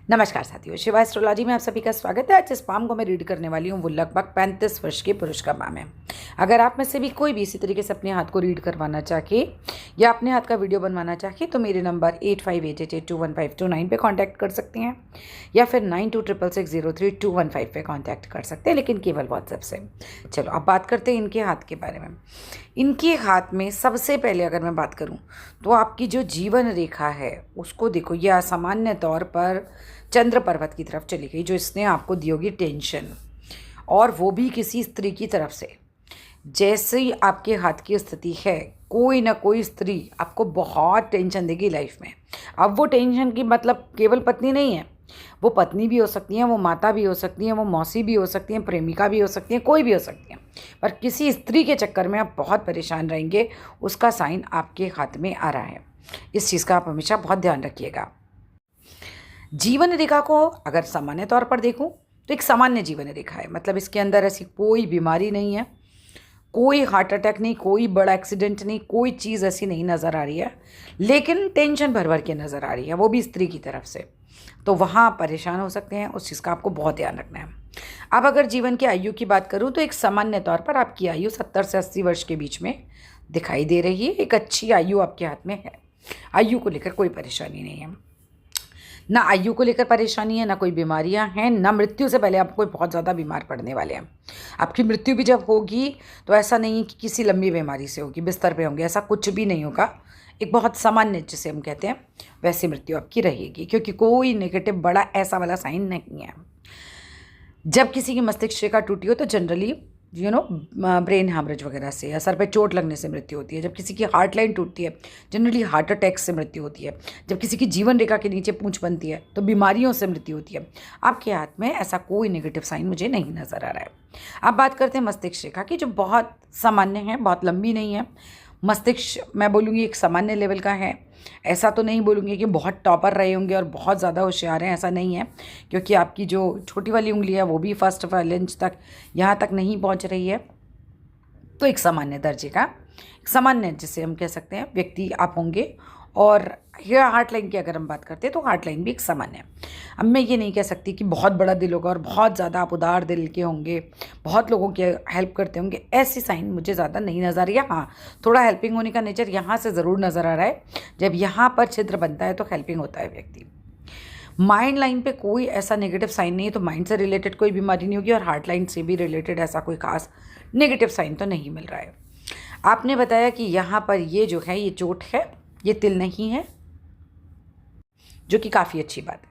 नमस्कार साथियों, शिवा एस्ट्रोलॉजी में आप सभी का स्वागत है। आज जिस पाम को मैं रीड करने वाली हूँ वो लगभग 35 वर्ष के पुरुष का पाम है। अगर आप में से भी कोई भी इसी तरीके से अपने हाथ को रीड करवाना चाहे या अपने हाथ का वीडियो बनवाना चाहे तो मेरे नंबर 8588821529 पे कांटेक्ट कर सकते हैं या फिर 9266603215 पे कांटेक्ट कर सकते हैं, लेकिन केवल व्हाट्सएप से। चलो अब बात करते हैं इनके हाथ के बारे में। इनके हाथ में सबसे पहले अगर मैं बात करूं तो आपकी जो जीवन रेखा है उसको देखो, यह असामान्य तौर पर चंद्र पर्वत की तरफ चली गई, जो इसने आपको दी होगी टेंशन, और वो भी किसी स्त्री की तरफ से। जैसे ही आपके हाथ की स्थिति है, कोई ना कोई स्त्री आपको बहुत टेंशन देगी लाइफ में। अब वो टेंशन की मतलब केवल पत्नी नहीं है, वो पत्नी भी हो सकती हैं, वो माता भी हो सकती हैं, वो मौसी भी हो सकती हैं, प्रेमिका भी हो सकती हैं, कोई भी हो सकती हैं, पर किसी स्त्री के चक्कर में आप बहुत परेशान रहेंगे। उसका साइन आपके हाथ में आ रहा है। इस चीज़ का आप हमेशा बहुत ध्यान रखिएगा। जीवन रेखा को अगर सामान्य तौर पर देखूं तो एक सामान्य जीवन रेखा है, मतलब इसके अंदर ऐसी कोई बीमारी नहीं है, कोई हार्ट अटैक नहीं, कोई बड़ा एक्सीडेंट नहीं, कोई चीज़ ऐसी नहीं नज़र आ रही है, लेकिन टेंशन भर भर के नज़र आ रही है, वो भी स्त्री की तरफ से। तो वहाँ आप परेशान हो सकते हैं, उस चीज़ का आपको बहुत ध्यान रखना है। अब अगर जीवन की आयु की बात करूँ तो एक सामान्य तौर पर आपकी आयु 70 से 80 वर्ष के बीच में दिखाई दे रही है। एक अच्छी आयु आपके हाथ में है। आयु को लेकर कोई परेशानी नहीं है, ना आयु को लेकर परेशानी है, ना कोई बीमारियां हैं, ना मृत्यु से पहले आप कोई बहुत ज़्यादा बीमार पड़ने वाले हैं। आपकी मृत्यु भी जब होगी तो ऐसा नहीं कि किसी लंबी बीमारी से होगी, बिस्तर पे होंगे, ऐसा कुछ भी नहीं होगा। एक बहुत सामान्य जिसे हम कहते हैं वैसी मृत्यु आपकी रहेगी, क्योंकि कोई नेगेटिव बड़ा ऐसा वाला साइन नहीं है। जब किसी की मस्तिष्क रेखा टूटी हो तो जनरली ब्रेन हैमरेज वगैरह से या सर पे चोट लगने से मृत्यु होती है। जब किसी की हार्ट लाइन टूटती है जनरली हार्ट अटैक से मृत्यु होती है। जब किसी की जीवन रेखा के नीचे पूंछ बनती है तो बीमारियों से मृत्यु होती है। आपके हाथ में ऐसा कोई नेगेटिव साइन मुझे नहीं नज़र आ रहा है। अब बात करते हैं मस्तिष्क रेखा की, जो बहुत सामान्य है, बहुत लंबी नहीं है। मस्तिष्क मैं बोलूँगी एक सामान्य लेवल का है। ऐसा तो नहीं बोलूँगी कि बहुत टॉपर रहे होंगे और बहुत ज़्यादा होशियार हैं, ऐसा नहीं है, क्योंकि आपकी जो छोटी वाली उंगली है वो भी फर्स्ट इंच तक यहाँ तक नहीं पहुँच रही है। तो एक सामान्य दर्जे का, एक सामान्य जिसे हम कह सकते हैं व्यक्ति आप होंगे। और हेयर हार्ट लाइन की अगर हम बात करते हैं तो हार्ट लाइन भी एक सामान्य है। अब मैं ये नहीं कह सकती कि बहुत बड़ा दिल होगा और बहुत ज़्यादा आप उदार दिल के होंगे, बहुत लोगों की हेल्प करते होंगे, ऐसी साइन मुझे ज़्यादा नहीं नज़र आ रही है। हाँ, थोड़ा हेल्पिंग होने का नेचर यहाँ से ज़रूर नज़र आ रहा है। जब यहाँ पर छिद्र बनता है तो हेल्पिंग होता है व्यक्ति। माइंड लाइन पे कोई ऐसा नेगेटिव साइन नहीं है, तो माइंड से रिलेटेड कोई बीमारी नहीं होगी, और हार्ट लाइन से भी रिलेटेड ऐसा कोई खास नेगेटिव साइन तो नहीं मिल रहा है। आपने बताया कि यहाँ पर ये जो है ये चोट है, ये तिल नहीं है, जो कि काफ़ी अच्छी बात है।